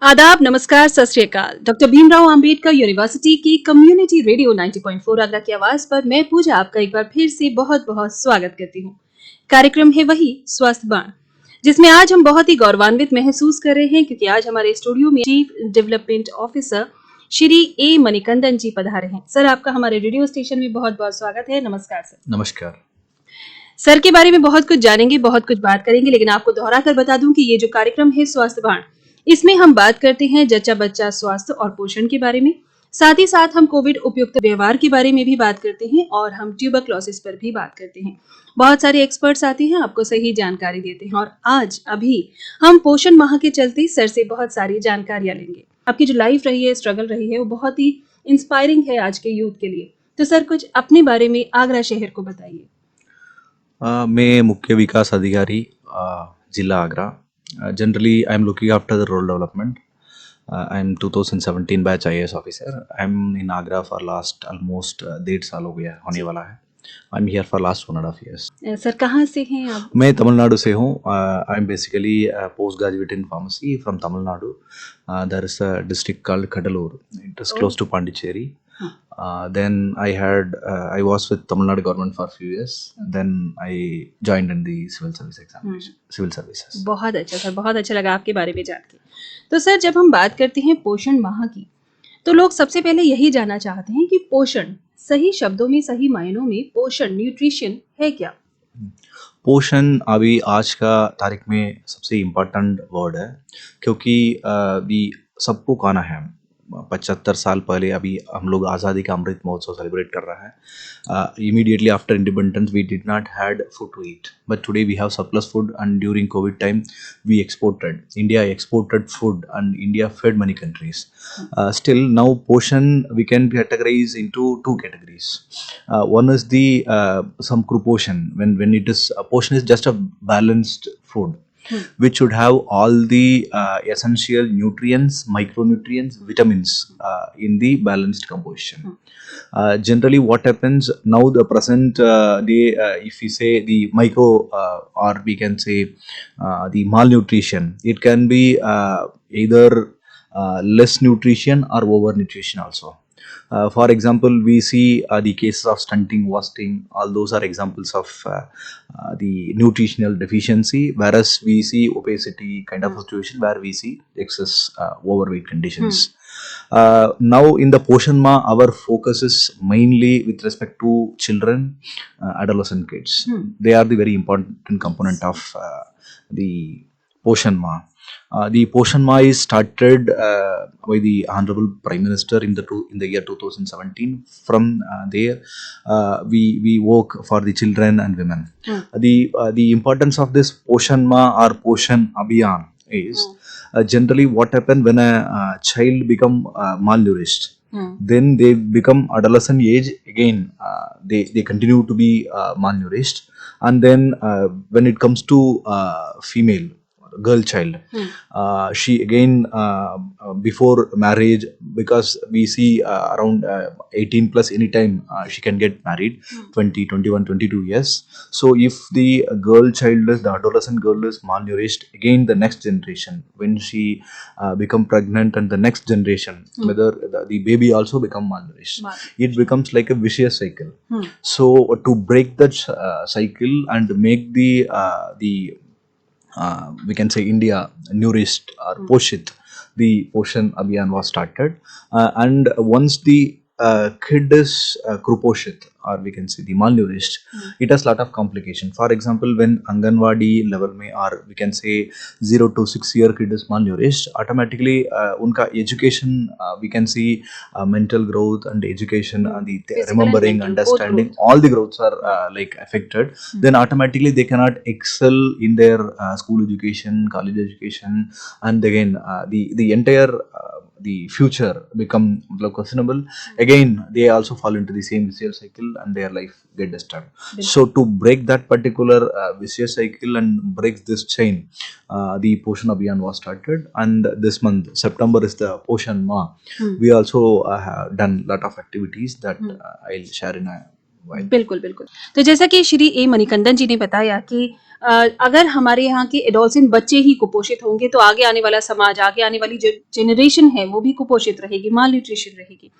आदाब, नमस्कार, सत श्री अकाल। डॉक्टर भीमराव अंबेडकर यूनिवर्सिटी की कम्युनिटी रेडियो 90.4 आगरा की आवाज पर मैं पूजा आपका एक बार फिर से बहुत बहुत स्वागत करती हूँ। कार्यक्रम है वही स्वास्थ्य बाण, जिसमें आज हम बहुत ही गौरवान्वित महसूस कर रहे हैं क्योंकि आज हमारे स्टूडियो में चीफ डेवलपमेंट ऑफिसर श्री ए मणिकंदन जी पधारे हैं। सर, आपका हमारे रेडियो स्टेशन में बहुत बहुत स्वागत है। नमस्कार सर। नमस्कार सर के बारे में बहुत कुछ जानेंगे, बहुत कुछ बात करेंगे, लेकिन आपको दोहरा कर बता दूं कि ये जो कार्यक्रम है स्वास्थ्य बाण, इसमें हम बात करते हैं जच्चा बच्चा स्वास्थ्य और पोषण के बारे में। साथ ही साथ हम कोविड उपयुक्त व्यवहार के बारे में भी बात करते हैं और हम ट्यूबरक्लोसिस पर भी बात करते हैं। बहुत सारे एक्सपर्ट्स आते हैं, आपको सही जानकारी देते हैं और आज अभी हम पोषण माह के चलते सर से बहुत सारी जानकारियां लेंगे। आपकी जो लाइफ रही है, स्ट्रगल रही है, वो बहुत ही इंस्पायरिंग है आज के यूथ के लिए। तो सर, कुछ अपने बारे में आगरा शहर को बताइए। मैं मुख्य विकास अधिकारी जिला Agra. Generally, I am looking after the role development. I am 2017 batch IAS officer. I am in Agra for last almost 1.5 साल हो गया होने वाला है. I am here for last 1.5 years. Sir, कहाँ से हैं आप? मैं तमिलनाडु से हूँ. I am basically post graduate in pharmacy from Tamil Nadu. There is a district called Kadalur. It is close to Pondicherry. Then I was with Tamil Nadu government for a few years. Then I joined in the civil service examination, civil services. बहुत अच्छा sir, बहुत अच्छा लगा आपके बारे में जान के। तो सर, जब हम बात करते हैं पोषण माह की, तो लोग सबसे पहले यही जानना चाहते हैं कि पोषण सही शब्दों में, सही मायनों में पोषण, न्यूट्रिशन है क्या? पोषण अभी आज का तारीख में सबसे इम्पोर्टेंट वर्ड है क्योंकि भी सबको खाना है. 75 साल पहले अभी हम लोग आज़ादी का अमृत महोत्सव सेलिब्रेट कर रहा है. Immediately after independence we did not had food to eat, but today we have surplus food and during COVID time we exported. India exported food and India fed many countries. Still now portion we can categorize into two categories. One is the some portion when it is portion is just a balanced food which should have all the essential nutrients, micronutrients, vitamins in the balanced composition. Generally what happens now the present day, if we say the micro or we can say the malnutrition, it can be either less nutrition or over nutrition also. For example, we see the cases of stunting, wasting, all those are examples of the nutritional deficiency, whereas we see obesity kind of situation where we see excess overweight conditions. Now in the Poshan Ma, our focus is mainly with respect to children, adolescent kids. They are the very important component of the Poshan Ma. The Poshan Ma is started by the Honorable Prime Minister in the year 2017. From there, we work for the children and women. The importance of this Poshan Ma or Poshan Abhiyan is generally what happen when a child become malnourished. Then they become adolescent age again. They continue to be malnourished, and then when it comes to female girl child, she again before marriage, because we see around 18 plus anytime she can get married, 20, 21, 22 years. So if the girl child is, the adolescent girl is malnourished, again the next generation when she become pregnant, and the next generation whether the baby also become malnourished, it becomes like a vicious cycle. So to break that cycle and make the we can say India nourished or Poshit, the Poshan Abhiyan was started. And once the kid is Kuposhit, or we can say the malnourished, it has lot of complication. For example, when Anganwadi level mein, or we can say 0 to 6 year kid is malnourished, automatically unka education, we can see mental growth and education and the remembering, understanding, all the growths are like affected. Then automatically they cannot excel in their school education, college education, and again the entire the future become questionable. Again they also fall into the same vicious cycle and their life get disturbed. So to break that particular vicious cycle and break this chain, the Poshan Abhiyan was started, and this month September is the Poshan Ma. We also have done lot of activities that I'll share in a while. बिल्कुल बिल्कुल। तो जैसा कि श्री ए मणिकंदन जी ने बताया कि अगर हमारे यहाँ के एडोलसेंट बच्चे ही कुपोषित होंगे तो आगे आने वाला समाज, आगे आने वाली जो जनरेशन है वो भी कुपोषित रहेगी, माल न्यूट्रिशन रहेगी।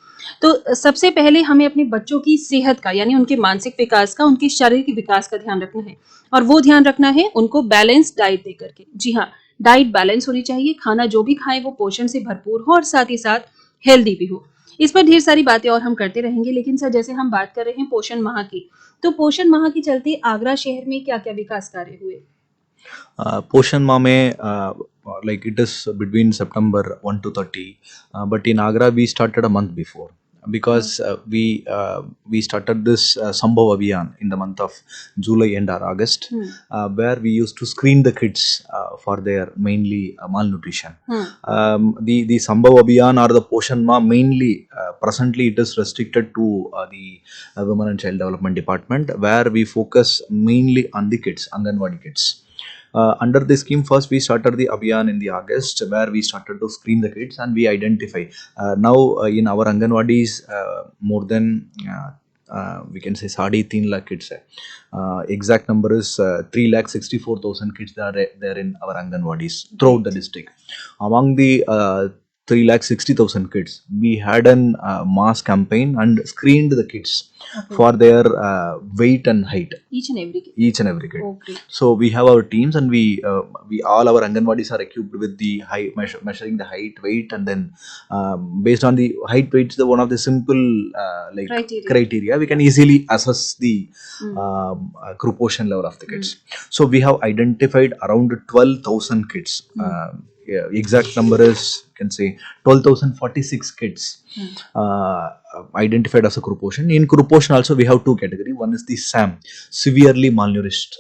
तो सबसे पहले हमें अपने बच्चों की सेहत का, यानी उनके मानसिक विकास का, उनके शारीरिक विकास का ध्यान रखना है। और वो ध्यान रखना है उनको बैलेंस डाइट दे करके। जी हाँ, डाइट बैलेंस होनी चाहिए, खाना जो भी खाएं वो पोषण से भरपूर हो और साथ ही साथ हेल्दी भी हो। इस पर ढेर सारी बातें और हम करते रहेंगे, लेकिन सर जैसे हम बात कर रहे हैं पोषण माह की, तो पोषण माह के चलते आगरा शहर में क्या क्या विकास कार्य हुए? Poshan Ma mein, like it is between September 1 to 30, but in Agra we started a month before because we started this Sambhav Abhiyan in the month of July and or August, where we used to screen the kids for their mainly malnutrition. The Sambhav Abhiyan or the Poshan Ma mainly presently it is restricted to the Women and Child Development Department, where we focus mainly on the kids, Anganwadi kids. Under this scheme, first we started the Abhiyan in the August, where we started to screen the kids and we identify. Now in our Anganwadis, more than we can say 3.5 lakh kids hai. Exact number is 3,64,000 kids that are there in our Anganwadis throughout the district. Among the 3,60,000 kids, we had an mass campaign and screened the kids for their weight and height. Each and every kid. Each and every kid. Oh, great. So we have our teams and we all our Anganwadis are equipped with the height measuring the height, weight, and then based on the height, weight is the one of the simple like criteria. We can easily assess the Kuposhan level of the kids. So we have identified around 12,000 kids. Exact number is, you can say, 12,046 kids identified as a Kuposhan. In Kuposhan also we have two categories. One is the SAM, severely malnourished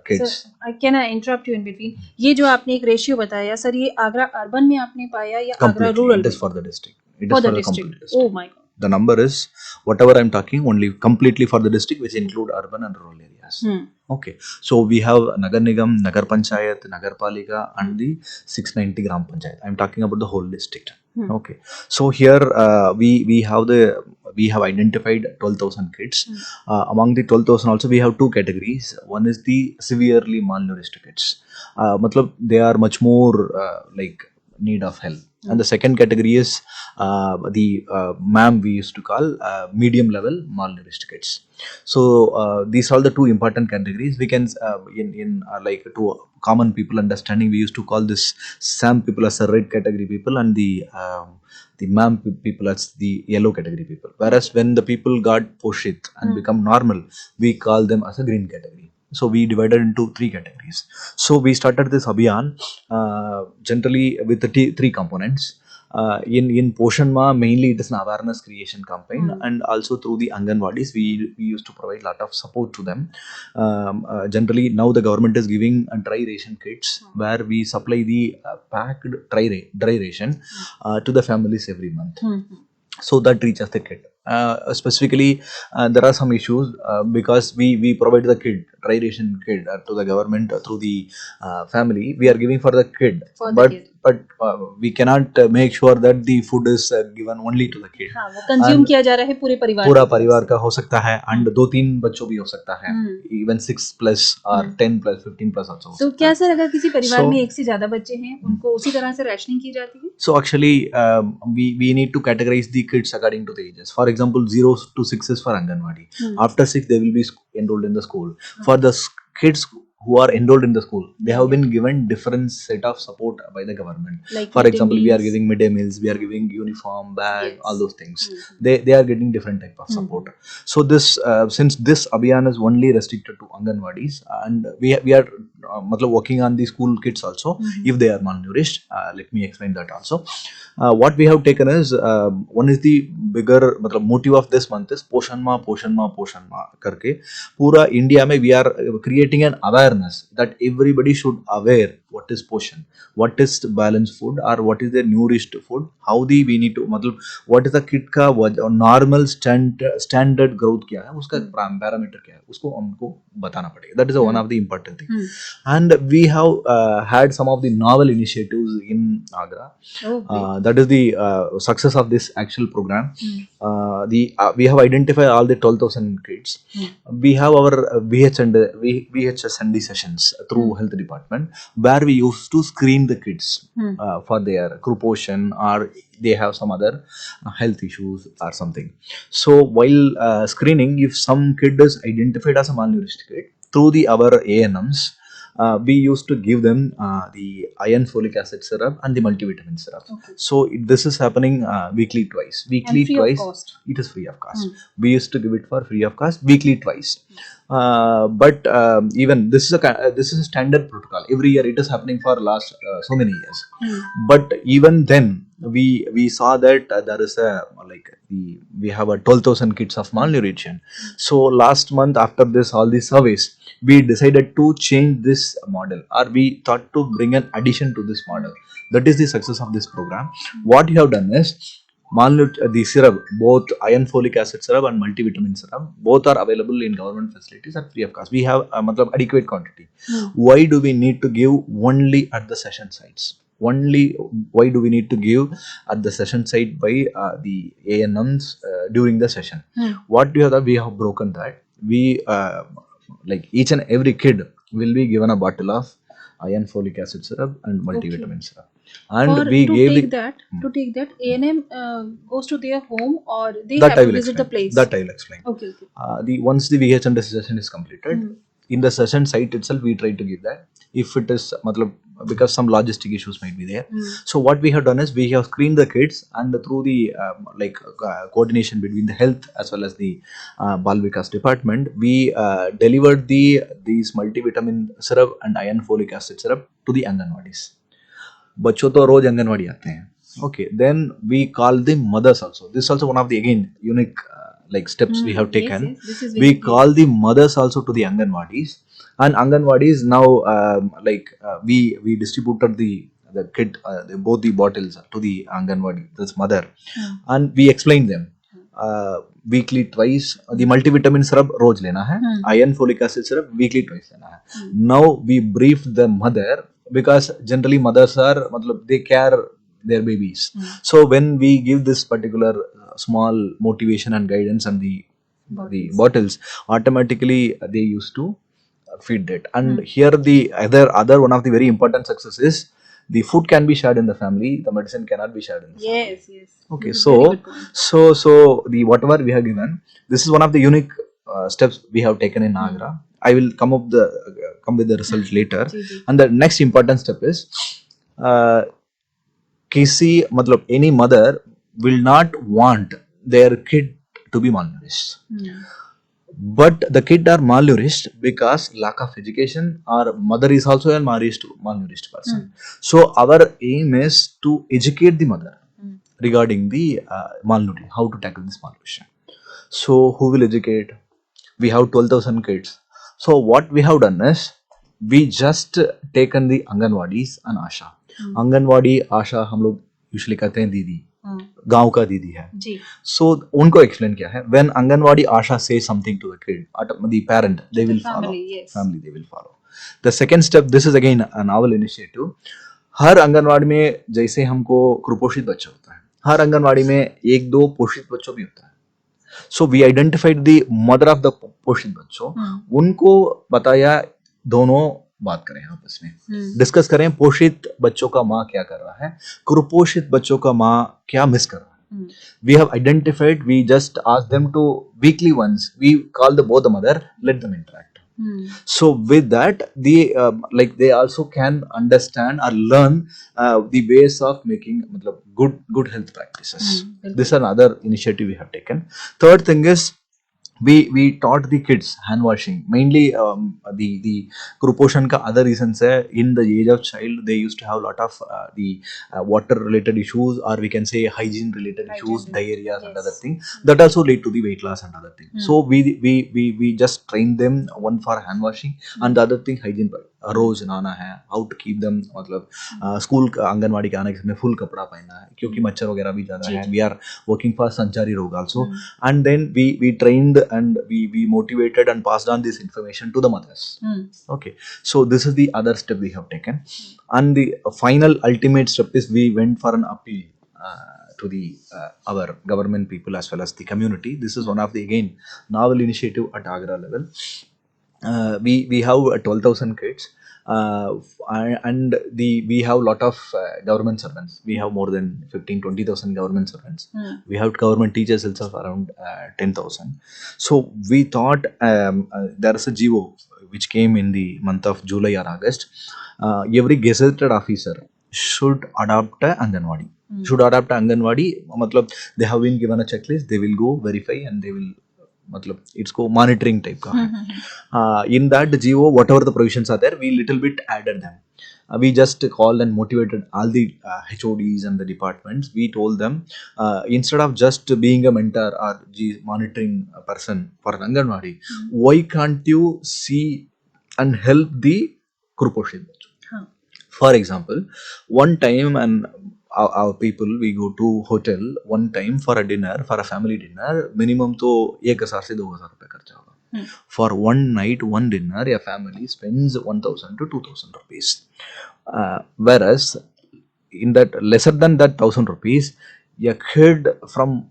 kids. Sir, can I interrupt you in between? ये जो आपने एक ratio बताया sir, ये Agra urban में आपने पाया या Agra rural? It is for the district. It is for the complete district. Oh my God. The number is whatever I'm talking only completely for the district, which include urban and rural areas. Okay, so we have Nagar Nigam, Nagar Panchayat, Nagar Palika, and the 690 Gram Panchayat. I'm talking about the whole district. Okay, so here we have identified 12,000 kids. Among the 12,000 also we have two categories. One is the severely malnourished kids. Matlab they are much more like need of help. And the second category is the MAM we used to call medium level malnourished kids. So these are the two important categories. We can in like to common people understanding, we used to call this SAM people as a red category people and the MAM people as the yellow category people. Whereas when the people got poshit and become normal, we call them as a green category. So we divided into three categories. So we started this Abhiyan generally with the three components. In Poshan Ma, mainly it is an awareness creation campaign, and also through the Anganwadis, we used to provide a lot of support to them. Generally, now the government is giving a dry ration kits where we supply the packed dry ration to the families every month. So that reaches the kid. Specifically, there are some issues because we provide the kid, dry ration kid to the government through the family. We are giving for the kid, but we cannot make sure that the food is given only to the kid. हाँ, वो consume किया जा रहा है पूरा परिवार का हो सकता है and 2-3 बच्चों भी हो सकता है, even 6+ or 10+, 15+ also. तो क्या सर अगर किसी परिवार में एक से ज्यादा बच्चे हैं, उनको उसी तरह से rationing की जाती है? So actually we need to categorize the kids according to the ages. For example, 0 to 6 is for Anganwadi. After 6 they will be enrolled in the school. For the kids who are enrolled in the school, they have been given different set of support by the government. Like for example, we are giving midday meals, we are giving uniform, bag, all those things. They are getting different type of support. So this since this Abhiyan is only restricted to Anganwadis, and we are working on the school kids also if they are malnourished. Let me explain that also. What we have taken is one is the bigger motive of this month is Poshan Ma करके पूरा India में we are creating an awareness that everybody should aware what is portion, what is balanced food, or what is the nourished food, how we need to what is the kid का normal standard growth क्या है, उसका parameter क्या है, उसको हमको बताना पड़ेगा. That is one of the important thing. and we have had some of the novel initiatives in Agra. Oh, great. That is the success of this actual program. We have identified all the 12,000 kids. We have our VHSND sessions through health department, where we used to screen the kids for their Kuruposhan, or they have some other health issues or something. So while screening, if some kid is identified as a malnourished kid, through the our ANMs, we used to give them the iron folic acid syrup and the multivitamin syrup. Okay. So this is happening weekly twice. Weekly And free of twice. cost. It is free of cost. We used to give it for free of cost weekly twice. But even this is a standard protocol. Every year it is happening for last so many years. But even then we saw that there is a we have a 12,000 kids of malnutrition. So last month, after this all these surveys, we decided to change this model, or we thought to bring an addition to this model. That is the success of this program. What we have done is, the syrup, both iron folic acid syrup and multivitamin syrup, both are available in government facilities at free of cost. We have adequate quantity. Why do we need to give only at the session sites? Why do we need to give at the session site by the ANMs during the session? What we have done, we have broken that. We like each and every kid will be given a bottle of iron folic acid syrup and multivitamin syrup, and Or we to gave take the that ANM goes to their home, or they that have I to will visit explain. the place. That I will explain. Okay. The once the VHND session is completed, in the session site itself, we try to give that. If it is because some logistic issues might be there. So what we have done is, we have screened the kids, and through the coordination between the health as well as the Bal Vikas department, we delivered these multivitamin syrup and iron folic acid syrup to the Anganwadis. बच्चों तो रोज आंगनवाड़ी आते हैं. Okay, then we call the mothers also. This is also one of the again unique steps we have taken. Yes, this is We very call the mothers also to the Anganwadis, and Anganwadis now we distributed the kit both the bottles to the Anganwadi, this mother, and we explained them. Weekly twice the multivitamin syrup रोज लेना है, iron folic acid syrup weekly twice लेना है. Now we briefed the mother, because generally mothers are they care their babies. So when we give this particular small motivation and guidance and the bottles, automatically they used to feed that. And here the other one of the very important success is, the food can be shared in the family, the medicine cannot be shared in the family. Yes. Okay, Very so good point. so the whatever we have given, this is one of the unique steps we have taken in Agra. I will come with the result later. And the next important step is, किसी any mother will not want their kid to be malnourished. But the kid are malnourished because lack of education, or mother is also a malnourished person. So our aim is to educate the mother regarding the malnutrition, how to tackle this malnutrition. So who will educate? We have 12,000 kids. So what we have done is, we just taken the Anganwadis and Asha. Anganwadi Asha हम लोग usually कहते हैं दीदी, गांव का दीदी है. So उनको explain किया है, when Anganwadi Asha says something to the kid, the parent, they will follow. Family they will follow. The second step, this is again a novel initiative. हर आंगनवाड़ी में जैसे हमको कुपोषित बच्चा होता है, हर आंगनवाड़ी में 1-2 पोषित बच्चों भी होता है. So we identified the mother of the पोषित बच्चों, उनको बताया दोनों बात करें आपस में, डिस्कस करें पोषित बच्चों का माँ क्या कर रहा है, कुपोषित बच्चों का माँ क्या मिस कर रहा है. We have identified, we just ask them to weekly once, we call both the mother, let them interact. So with that, they also can understand or learn the ways of making good health practices. This is another initiative we have taken. Third thing is, we taught the kids hand washing. Mainly the Kuposhan ka other reasons hai, in the age of child they used to have a lot of the water related issues, or we can say hygiene related issues, diarrhea and other thing, that also lead to the weight loss and other thing. So we just train them, one for hand washing and the other thing hygiene रोज नहाना है, how to keep them, मतलब school anganwadi के आने के समय full कपड़ा पहनना है क्योंकि मच्छर वगैरह भी ज़्यादा है. वी आर वर्किंग फॉर संचारी रोग also. And then we trained and we motivated and passed on this information to the mothers. Okay, so this is the other step we have taken. And the final ultimate step is we went for an appeal to the our government people as well as the community. This is one of the again novel initiative at Agra level. We have 12,000 kids, and we have lot of government servants. We have more than 15-20,000 government servants. We have government teachers itself around 10,000. So we thought there is a GO which came in the month of July or August. Every gazetted officer should adopt a Anganwadi. Should adopt a Anganwadi. मतलब they have been given a checklist. They will go verify and they will, मतलब it's को monitoring type का है. In that GO, whatever the provisions are there, we little bit added them. We just called and motivated all the HODs and the departments. We told them, instead of just being a mentor or monitoring person for an Anganwadi, why can't you see and help the Kuruposhit? For example, one time, and our people, we go to hotel one time for a dinner, for a family dinner, minimum तो 1,000 से 2,000 रुपए खर्चा होगा. For one night, one dinner, a family spends 1,000 to 2,000 rupees. Whereas in that lesser than that 1,000 rupees, a kid from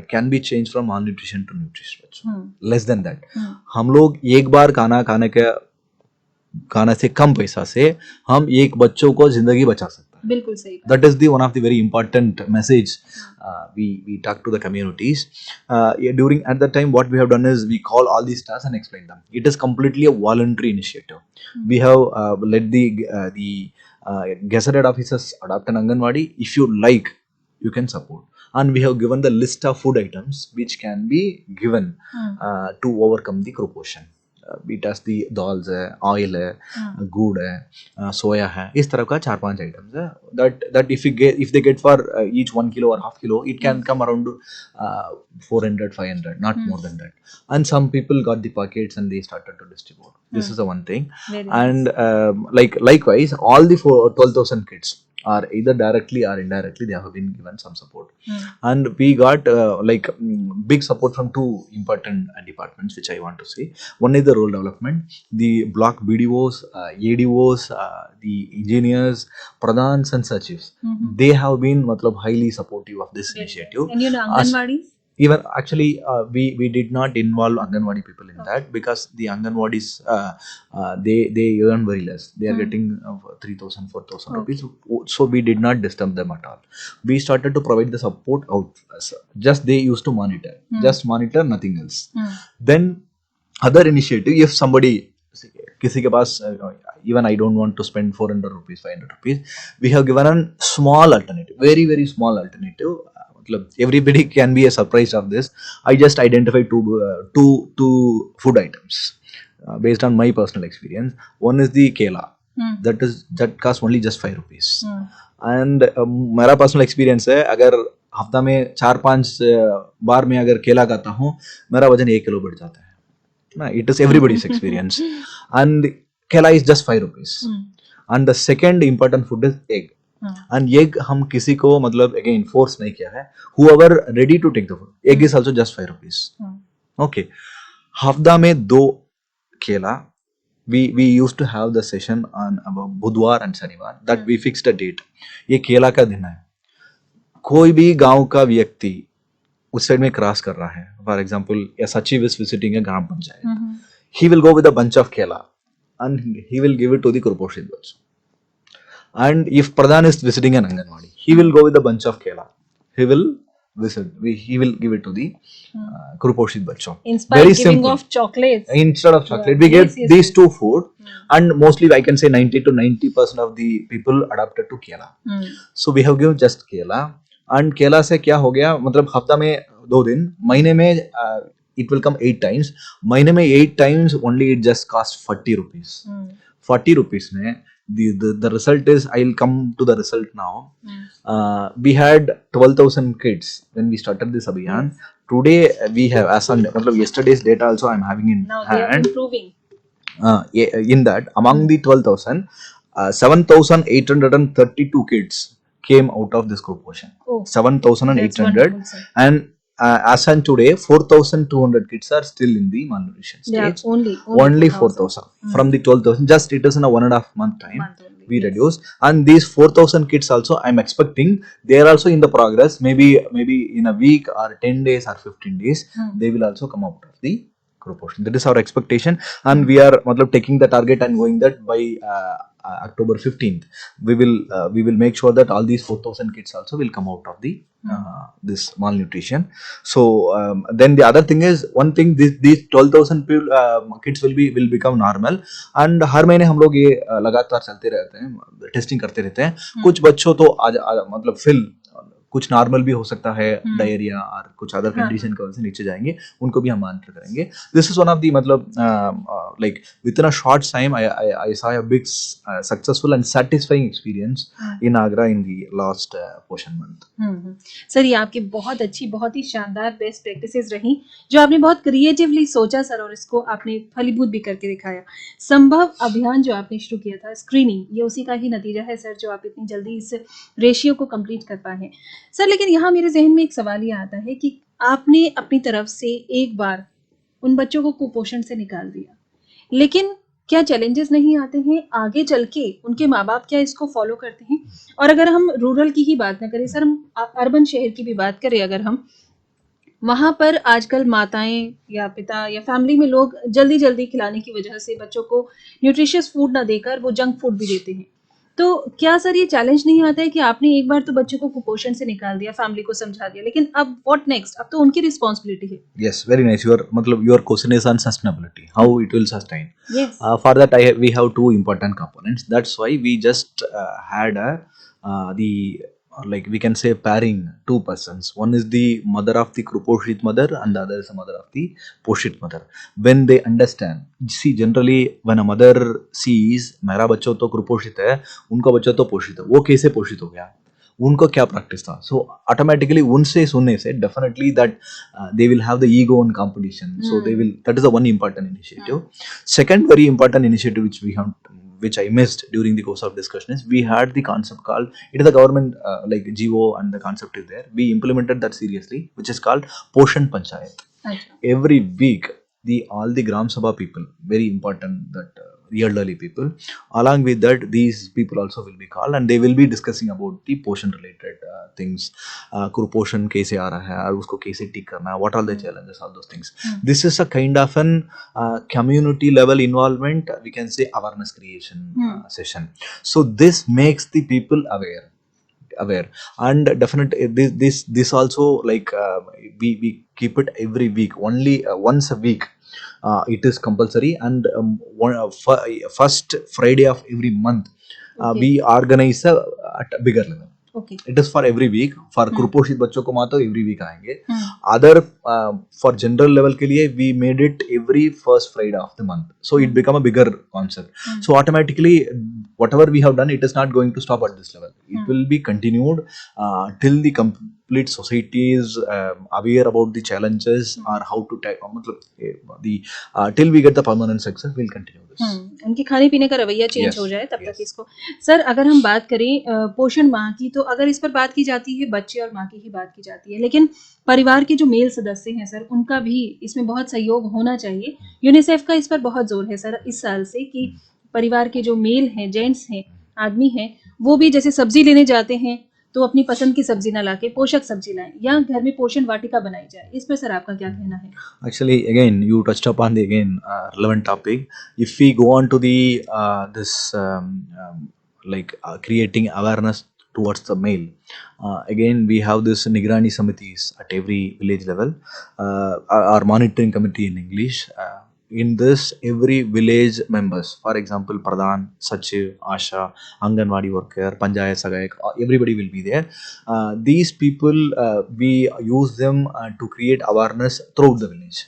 can be changed from malnutrition to nutrition. Less than that. हम लोग एक बार खाना से कम पैसा से हम एक बच्चों को जिंदगी बचा सकते हैं. बिल्कुल सही. That is the one of the very important message we talk to the communities. During at that time, what we have done is we call all these stars and explain them. It is completely a voluntary initiative. We have let the gazetted officers adopt an Anganwadi. If you like, you can support. And we have given the list of food items which can be given to overcome the Kuruposhan. Beets the dals है, oil है, गुड़ है, सोया है, इस तरह का 4-5 items है. that if they get for each 1 kilo or half kilo, it can come around 400-500, not more than that. And some people got the packets and they started to distribute. This is the one thing. Very and likewise, all the 12,000 kids are either directly or indirectly they have been given some support. And we got big support from two important departments which I want to say. One is the rural development, the block BDOs, ADOs, the engineers, pradhans and sachivs. They have been highly supportive of this initiative. And you know Anganwadis? Even actually we did not involve Anganwadi people in that because the Anganwadis they earn very less. They are getting 3,000-4,000 rupees. So we did not disturb them at all. We started to provide the support out. Just they used to monitor. Just monitor, nothing else. Then other initiative, if somebody किसी के पास even I don't want to spend 400 rupees, 500 rupees, we have given a small alternative, very small alternative. Everybody can be a surprise of this. I just identified two food items based on my personal experience. One is the kela. That costs only just 5 rupees. And मेरा personal experience है, अगर हफ्ता में 4-5 बार में अगर केला खाता हूँ, मेरा वजन 1 किलो बढ़ जाता है. It is everybody's experience. And kela is just 5 rupees. And the second important food is egg. And egg हम किसी को again force नहीं किया है. Whoever ready to take the food, egg is also just 5 rupees. Okay. हफ्ता में 2 केला. We used to have the session on about बुधवार and शनिवार. That we fixed a date. ये केला का दिन है. कोई भी गांव का व्यक्ति उस साइड में क्रॉस कर रहा है. For example, a Sachiv is visiting a gram panchayat. He will go with a bunch of kela and he will give it to the Kuruposhit also. And if Pradhan is visiting an Anganwadi, he will go with a bunch of kela. He will give it to the Kuruposhit Bacho. Instead of giving off chocolates. Instead of chocolate, we get these two food, and mostly I can say 90% of the people adapted to kela. So we have given just kela. And kela से क्या हो गया, मतलब हफ्ता में 2 दिन, महीने में it will come 8 times. महीने में 8 times only it just cost 40 rupees. 40 rupees में the result is, I'll come to the result now. We had 12,000 kids when we started this abhiyan. Today we have, as on yesterday's data also I'm having in now hand. They are improving. In that, among the 12,000, 7,832 kids came out of this group portion. Oh, that's 7,800, wonderful, sir. and as on today, 4,200 kids are still in the malnutrition Yeah, stage. only Only 4,000. 4,000 from the 12,000. Just it is in a 1.5 month time. Month only. We Yes. reduce, and these 4,000 kids also, I'm expecting they are also in the progress. Maybe in a week or 10 days or 15 days, they will also come out of the group portion. That is our expectation, and we are matlab, taking the target and going that by October 15th. We will make sure that all these 4,000 kids also will come out of the this malnutrition. So then the other thing is, one thing, these 12,000 kids will become normal, and हर महीने हम लोग ये लगातार चलते रहते हैं, testing करते रहते हैं. कुछ बच्चों तो मतलब फिल कुछ नॉर्मल भी हो सकता है, डायरिया और कुछ अदर कंडीशन की वजह से नीचे जाएंगे, उनको भी हम मॉनिटर करेंगे. This is one of the मतलब like within a short time I saw a big successful and satisfying experience in Agra in the last Poshan month. Sir, ये आपकी बहुत अच्छी, बहुत ही शानदार बेस्ट प्रैक्टिसेस रही, जो आपने बहुत क्रिएटिवली सोचा सर, और इसको आपने फलीभूत भी करके दिखाया. संभव अभियान जो आपने शुरू किया था, स्क्रीनिंग, ये उसी का ही नतीजा है सर, जो आप इतनी जल्दी इस रेशियो को कंप्लीट कर पाए हैं सर. लेकिन यहाँ मेरे जहन में एक सवाल ये आता है कि आपने अपनी तरफ से एक बार उन बच्चों को कुपोषण से निकाल दिया, लेकिन क्या चैलेंजेस नहीं आते हैं आगे चल के? उनके माँ बाप क्या इसको फॉलो करते हैं? और अगर हम रूरल की ही बात ना करें सर, हम अर्बन शहर की भी बात करें, अगर हम वहां पर आजकल माताएं या पिता या फैमिली में लोग जल्दी जल्दी खिलाने की वजह से बच्चों को न्यूट्रिशियस फूड ना देकर वो जंक फूड भी देते हैं. तो क्या सर ये चैलेंज नहीं आता है कि आपने एक बार तो बच्चों को कुपोषण से निकाल दिया, फैमिली को समझा दिया, लेकिन अब व्हाट नेक्स्ट? अब तो उनकी रिस्पांसिबिलिटी है. Yes, very nice. Your question is on sustainability. How it will sustain. Yes. For that, we have two important components. That's why we just had the like we can say pairing two persons. One is the mother of the Kuposhit mother, and the other is the mother of the Poshit mother. When they understand, see, generally when a mother sees मेरा बच्चा तो कुपोषित है, उनका बच्चा तो पोषित है, वो कैसे पोषित हो गया, उनको क्या प्रैक्टिस था, सो ऑटोमेटिकली उनसे सुनने से definitely that they will have the ego in competition, so they will, that is the one important initiative. Second very important initiative which I missed during the course of discussion is, we had the concept called, it is a government like GO, and the concept is there, we implemented that seriously, which is called Poshan Panchayat. Every week all the Gram Sabha people, very important, that elderly people, along with that these people also will be called, and they will be discussing about the पोषण related things. कुपोषण कैसे आ रहा है और उसको कैसे ठीक करना है, what are the challenges, all those things. This is a kind of an community level involvement, we can say awareness creation session. So this makes the people aware, and definitely this also, like we keep it every week, only once a week. It is compulsory, and first Friday of every month we organize at a bigger level. Okay. It is for every week. For कुपोषित बच्चों को मात्र every week आएंगे. Other for general level के लिए we made it every first Friday of the month. So it become a bigger concept. So automatically whatever we have done, it is not going to stop at this level. It will be continued till the complete society is aware about the challenges or how to till we get the permanent success, we'll continue this. उनके खाने पीने का रवैया change हो जाए तब तक इसको. सर, अगर हम बात करें पोषण माह की, तो अगर इस पर बात की जाती है, बच्चे और माँ की ही बात की जाती है, लेकिन परिवार के जो मेल सदस्य हैं सर, उनका भी इसमें बहुत सहयोग होना चाहिए. यूनिसेफ का इस पर बहुत जोर है सर इस साल से, कि परिवार के जो मेल हैं, जेंट्स हैं, आदमी हैं, वो भी जैसे सब्जी लेने जाते हैं तो अपनी पसंद की सब्जी ना लाके पोषक सब्जी लाएं, या घर में पोषण वाटिका बनाई जाए. इस पर सर आपका क्या कहना है? Actually, again, you touched upon the relevant topic. If we go on to the this creating awareness towards the male, again we have this Nigrani Samitis at every village level, or monitoring committee in English. In this, every village members, for example Pradhan, Sachiv, Asha, Anganwadi worker, Panchayat Sahayak, everybody will be there. These people, we use them to create awareness throughout the village.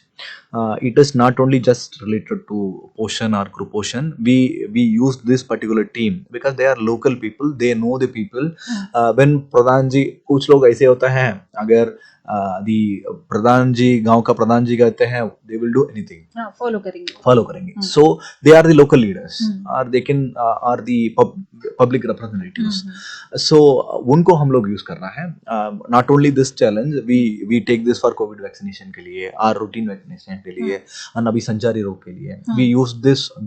It is not only just related to Poshan or Kuposhan. We use this particular team because they are local people, they know the people. When Pradhan ji, कुछ लोग ऐसे होता है, अगर दी प्रधान जी, गांव का प्रधान जी कहते हैं, दे विल डू एनीथिंग, हाँ, फॉलो करेंगे। फॉलो करेंगे. हम्म। So they are the local leaders, hmm. or they can are the public representatives. Hmm. So उनको हम लोग यूज करना है. Not only this challenge, we take this for COVID vaccination के लिए, our routine vaccination के लिए, और अभी संचारी रोग के लिए. We use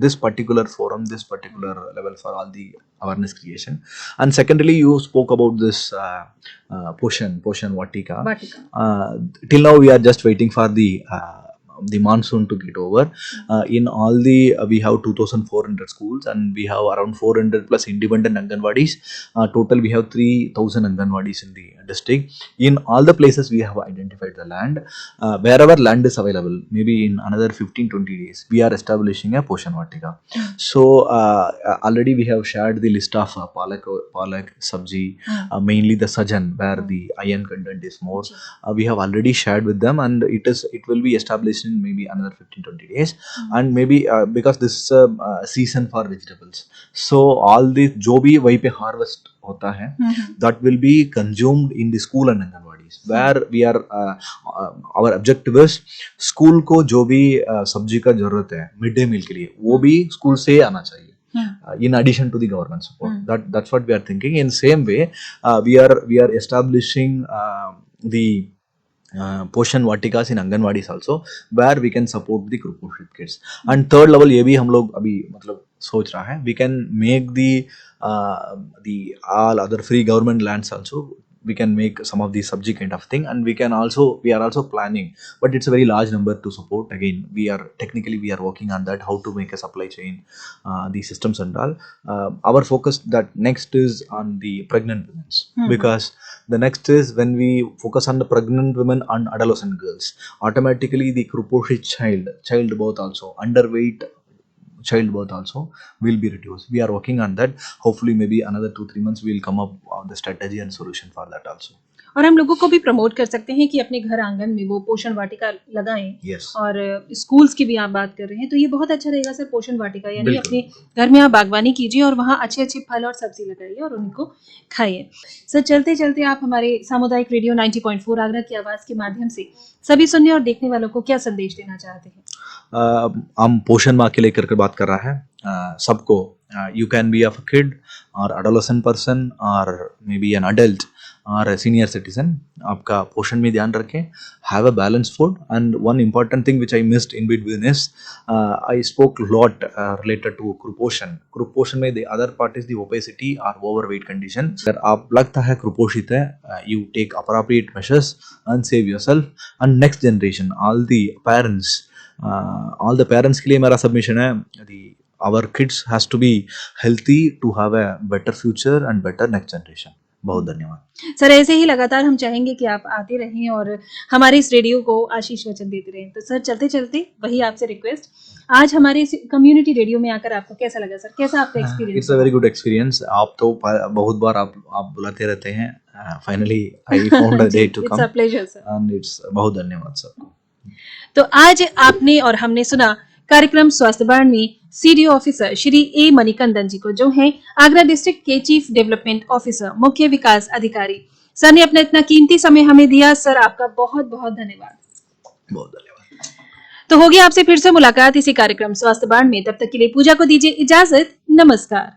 this particular forum, this particular level for all the awareness creation. And secondly, you spoke about this Poshan Vatika. Till now we are just waiting for the monsoon to get over. In all the we have 2,400 schools, and we have around 400 plus independent Anganwadis. Total we have 3,000 Anganwadis in the district. In all the places we have identified the land. Wherever land is available, maybe in another 15-20 days, we are establishing a Poshan Vatika. So already we have shared the list of palak sabji, mainly the sajan, where the iron content is more. We have already shared with them, and it will be established in maybe another 15-20 days. And maybe because this is a season for vegetables, so all the जो भी वहीं पे harvest होता है, that will be consumed in the school and Anganwadis, where we are our objective is school को जो भी सब्जी का जरूरत है मिड डे मील के लिए, वो भी स्कूल से आना चाहिए. In addition to the government support, that's what we are thinking. In same way, we are establishing the Poshan Vatikas in Anganwadis also, where we can support the Kuposhit kids. And third level ये भी हम लोग अभी मतलब सोच रहा है, we can make the all other free government lands also. We can make some of the subject kind of thing, and we are also planning, but it's a very large number to support. Again, we are working on that, how to make a supply chain, the systems and all. Our focus that next is on the pregnant women, because the next is when we focus on the pregnant women and adolescent girls, automatically the Kuposhit childbirth also, underweight childbirth also will be reduced. We are working on that. Hopefully maybe another 2-3 months we will come up with the strategy and solution for that also. और हम लोगों को भी promote कर सकते हैं कि अपने घर आंगन में वो पोषण वाटिका लगाएं. Yes. और स्कूल्स की भी आप बात कर रहे हैं, तो ये बहुत अच्छा रहेगा सर. पोषण वाटिका यानी बिल्कुल. अपने घर में आप बागवानी कीजिए और वहाँ अच्छे अच्छे फल और सब्जी लगाइए और उनको खाइए. सर, चलते चलते आप हमारे सामुदायिक रेडियो 90.4 आगरा की आवाज के माध्यम से सभी सुनने और देखने वालों को क्या संदेश देना चाहते हैं? हम पोषण माह के लेकर के बात कर रहा है. सबको, you can be a kid or adolescent person or maybe an adult or a senior citizen, आपका पोषण में ध्यान रखें. Have a balanced food. And one important thing which I missed in between is I spoke a lot related to Kuposhan. Kuposhan में the other part is the obesity or overweight condition. अगर आप लगता है कुपोषित है, you take appropriate measures and save yourself. And next generation, all the parents के लिए मेरा submission है, our kids has to be healthy to have a better future and better next generation. बहुत धन्यवाद सर. ऐसे ही लगातार हम चाहेंगे कि आप आते रहें और हमारे इस रेडियो को आशीष वचन देते रहें. तो सर, चलते चलते वही आपसे रिक्वेस्ट, आज हमारे इस कम्युनिटी रेडियो में आकर आपको कैसा लगा सर? कैसा आपका experience? It's a very good experience. आप तो बहुत बार आप बुलाते रहते हैं. Finally I found a day to come. It's a pleasure sir. And it's बहुत धन्यवाद सबको. तो आज आपने और हमने सुना कार्यक्रम स्वास्थ्य बाण में सीडीओ ऑफिसर श्री ए मणिकंदन जी को, जो हैं आगरा डिस्ट्रिक्ट के चीफ डेवलपमेंट ऑफिसर, मुख्य विकास अधिकारी. सर ने अपना इतना कीमती समय हमें दिया. सर, आपका बहुत बहुत धन्यवाद. बहुत धन्यवाद. तो होगी आपसे फिर से मुलाकात इसी कार्यक्रम स्वास्थ्य बाण में. तब तक के लिए पूजा को दीजिए इजाजत. नमस्कार.